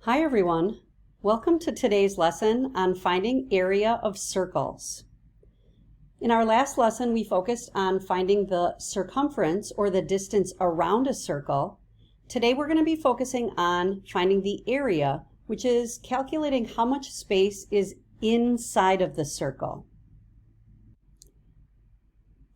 Hi everyone, welcome to today's lesson on finding area of circles. In our last lesson we focused on finding the circumference or the distance around a circle. Today we're going to be focusing on finding the area, which is calculating how much space is inside of the circle.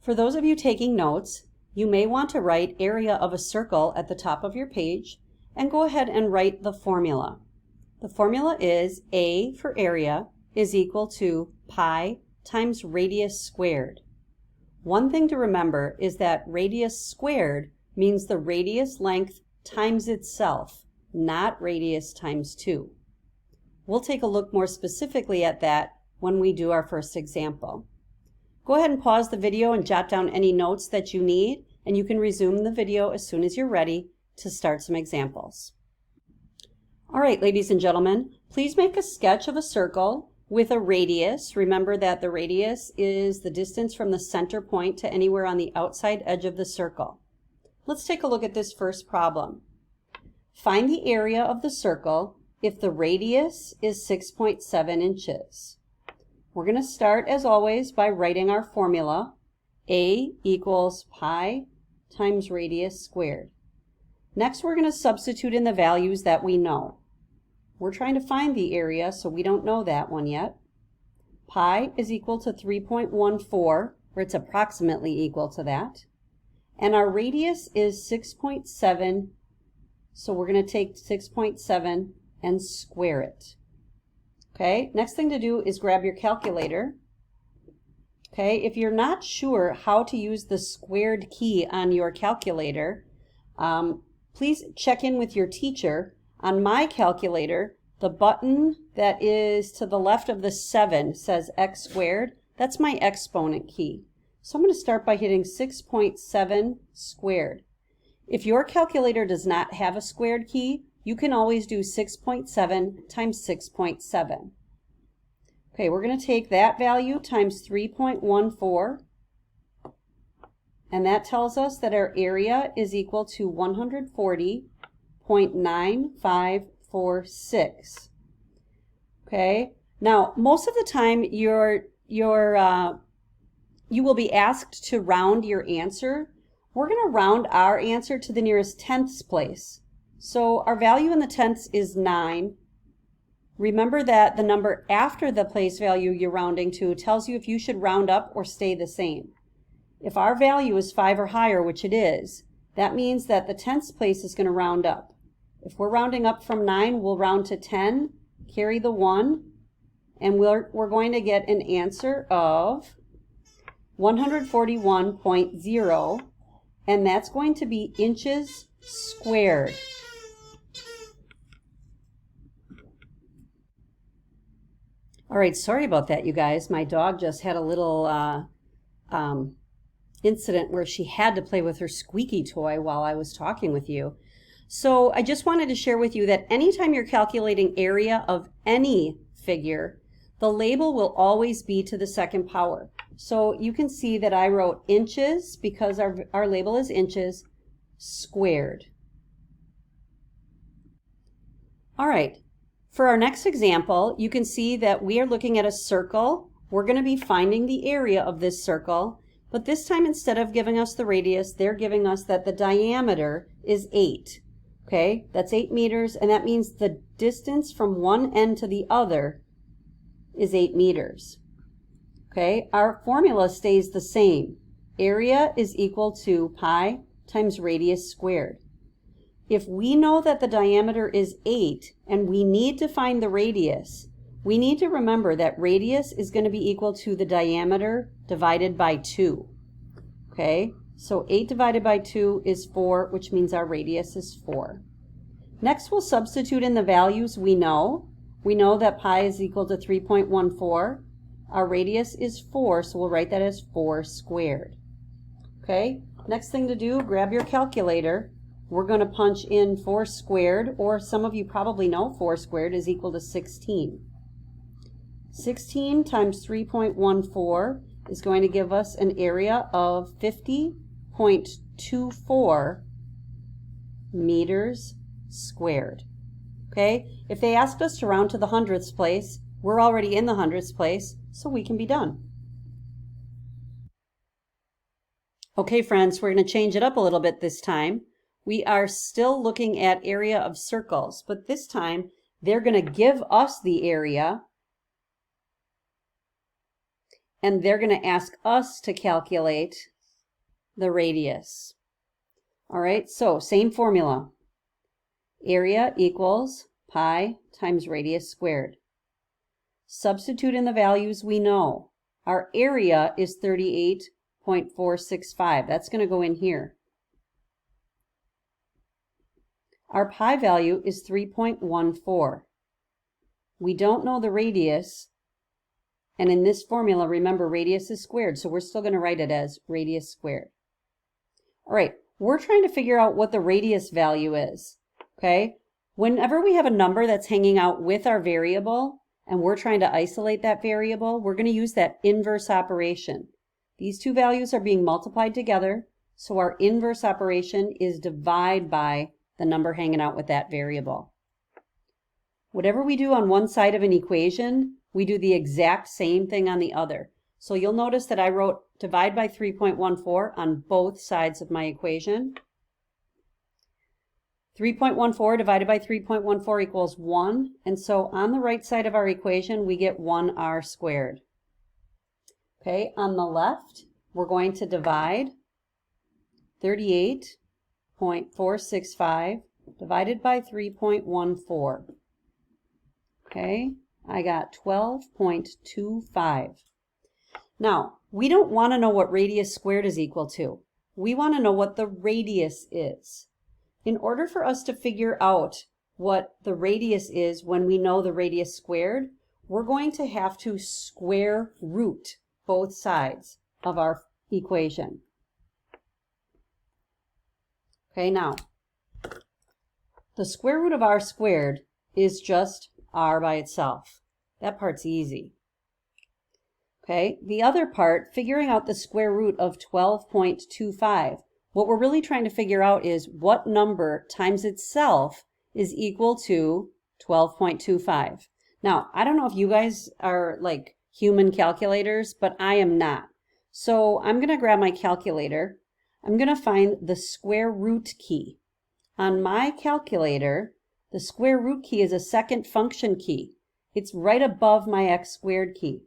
For those of you taking notes, you may want to write area of a circle at the top of your page and go ahead and write the formula. The formula is A for area is equal to pi times radius squared. One thing to remember is that radius squared means the radius length times itself, not radius times 2. We'll take a look more specifically at that when we do our first example. Go ahead and pause the video and jot down any notes that you need, and you can resume the video as soon as you're ready to start some examples. All right, ladies and gentlemen, please make a sketch of a circle with a radius. Remember that the radius is the distance from the center point to anywhere on the outside edge of the circle. Let's take a look at this first problem. Find the area of the circle if the radius is 6.7 inches. We're going to start, as always, by writing our formula. A equals pi times radius squared. Next, we're going to substitute in the values that we know. We're trying to find the area, so we don't know that one yet. Pi is equal to 3.14, or it's approximately equal to that. And our radius is 6.7, so we're going to take 6.7 and square it. Okay, next thing to do is grab your calculator. Okay, if you're not sure how to use the squared key on your calculator, please check in with your teacher. On my calculator, the button that is to the left of the 7 says x squared. That's my exponent key. So I'm going to start by hitting 6.7 squared. If your calculator does not have a squared key, you can always do 6.7 times 6.7. Okay, we're going to take that value times 3.14, and that tells us that our area is equal to 140.9546. Okay, now most of the time you will be asked to round your answer. We're going to round our answer to the nearest tenths place. So our value in the tenths is 9. Remember that the number after the place value you're rounding to tells you if you should round up or stay the same. If our value is 5 or higher, which it is, that means that the tenths place is going to round up. If we're rounding up from 9, we'll round to 10, carry the 1, and we're going to get an answer of 141.0, and that's going to be inches squared. All right, sorry about that, you guys. My dog just had a little incident where she had to play with her squeaky toy while I was talking with you. So I just wanted to share with you that anytime you're calculating area of any figure, the label will always be to the second power. So you can see that I wrote inches because our label is inches squared. All right. For our next example, you can see that we are looking at a circle. We're going to be finding the area of this circle, but this time instead of giving us the radius, they're giving us that the diameter is 8. Okay, that's 8 meters, and that means the distance from one end to the other is 8 meters. Okay, our formula stays the same. Area is equal to pi times radius squared. If we know that the diameter is 8 and we need to find the radius, we need to remember that radius is going to be equal to the diameter divided by 2. Okay, so 8 divided by 2 is 4, which means our radius is 4. Next, we'll substitute in the values we know. We know that pi is equal to 3.14. Our radius is 4, so we'll write that as 4 squared. Okay, next thing to do, grab your calculator. We're going to punch in 4 squared, or some of you probably know 4 squared is equal to 16. 16 times 3.14 is going to give us an area of 50.24 meters squared. Okay, if they asked us to round to the hundredths place, we're already in the hundredths place, so we can be done. Okay, friends, we're going to change it up a little bit this time. We are still looking at area of circles, but this time they're going to give us the area, and they're going to ask us to calculate the radius. All right, so same formula. Area equals pi times radius squared. Substitute in the values we know. Our area is 38.465. That's going to go in here. Our pi value is 3.14. We don't know the radius, and in this formula, remember, radius is squared, so we're still going to write it as radius squared. All right, we're trying to figure out what the radius value is, okay? Whenever we have a number that's hanging out with our variable, and we're trying to isolate that variable, we're going to use that inverse operation. These two values are being multiplied together, so our inverse operation is divide by the number hanging out with that variable. Whatever we do on one side of an equation, we do the exact same thing on the other. So you'll notice that I wrote divide by 3.14 on both sides of my equation. 3.14 divided by 3.14 equals 1, and so on the right side of our equation, we get 1r squared. Okay, on the left, we're going to divide 38.465 divided by 3.14. Okay, I got 12.25. Now, we don't want to know what radius squared is equal to. We want to know what the radius is. In order for us to figure out what the radius is when we know the radius squared, we're going to have to square root both sides of our equation. Okay, now, the square root of r squared is just r by itself. That part's easy. Okay, the other part, figuring out the square root of 12.25. What we're really trying to figure out is what number times itself is equal to 12.25. Now, I don't know if you guys are like human calculators, but I am not. So I'm going to grab my calculator. I'm going to find the square root key. On my calculator, the square root key is a second function key. It's right above my x squared key.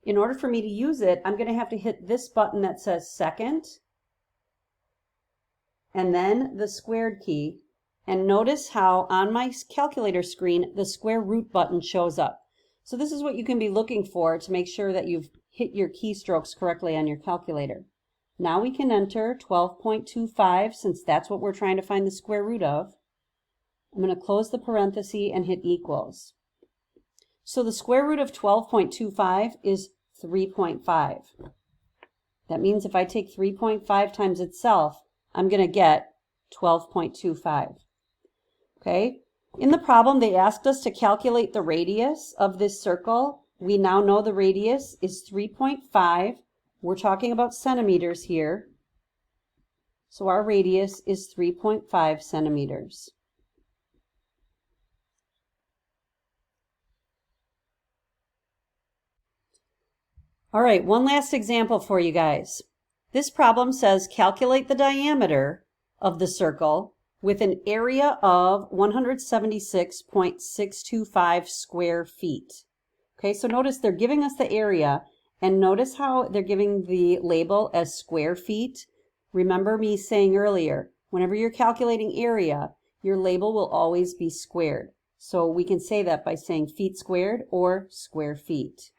In order for me to use it, I'm going to have to hit this button that says second, and then the squared key. And notice how on my calculator screen, the square root button shows up. So this is what you can be looking for to make sure that you've hit your keystrokes correctly on your calculator. Now we can enter 12.25, since that's what we're trying to find the square root of. I'm going to close the parenthesis and hit equals. So the square root of 12.25 is 3.5. That means if I take 3.5 times itself, I'm going to get 12.25. Okay? In the problem, they asked us to calculate the radius of this circle. We now know the radius is 3.5. We're talking about centimeters here. So our radius is 3.5 centimeters. All right, one last example for you guys. This problem says calculate the diameter of the circle with an area of 176.625 square feet. Okay, so notice they're giving us the area, and notice how they're giving the label as square feet. Remember me saying earlier, whenever you're calculating area, your label will always be squared. So we can say that by saying feet squared or square feet.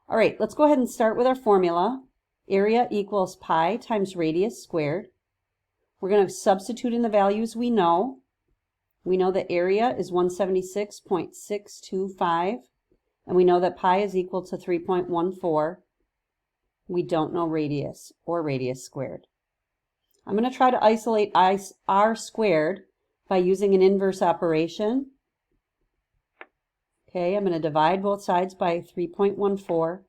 All right, let's go ahead and start with our formula. Area equals pi times radius squared. We're going to substitute in the values we know. We know that area is 176.625, and we know that pi is equal to 3.14. We don't know radius or radius squared. I'm going to try to isolate r squared by using an inverse operation. Okay, I'm going to divide both sides by 3.14,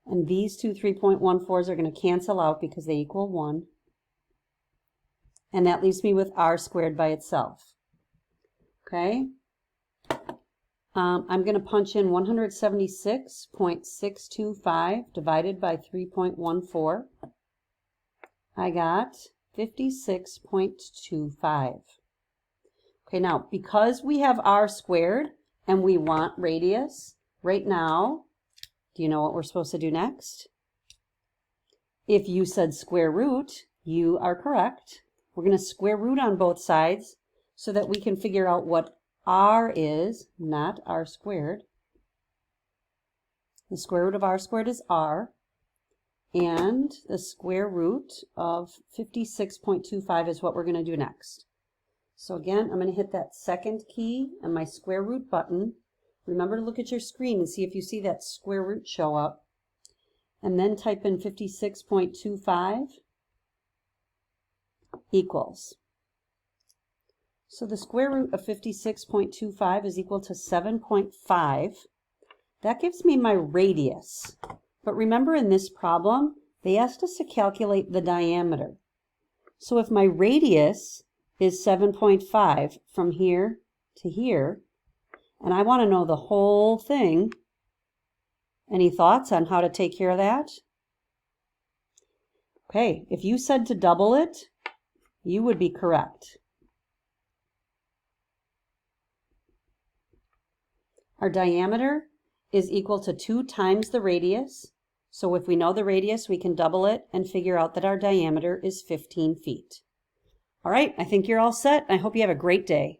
and these two 3.14s are going to cancel out because they equal 1. And that leaves me with r squared by itself. Okay, I'm going to punch in 176.625 divided by 3.14. I got 56.25. Okay, now because we have r squared and we want radius, right now, do you know what we're supposed to do next? If you said square root, you are correct. We're going to square root on both sides so that we can figure out what r is, not r squared. The square root of r squared is r, and the square root of 56.25 is what we're going to do next. So again, I'm going to hit that second key and my square root button. Remember to look at your screen and see if you see that square root show up. And then type in 56.25 equals. So the square root of 56.25 is equal to 7.5. That gives me my radius. But remember in this problem, they asked us to calculate the diameter. So if my radius is 7.5 from here to here, and I want to know the whole thing, any thoughts on how to take care of that? Okay, if you said to double it, you would be correct. Our diameter is equal to 2 times the radius. So if we know the radius, we can double it and figure out that our diameter is 15 feet. All right, I think you're all set. I hope you have a great day.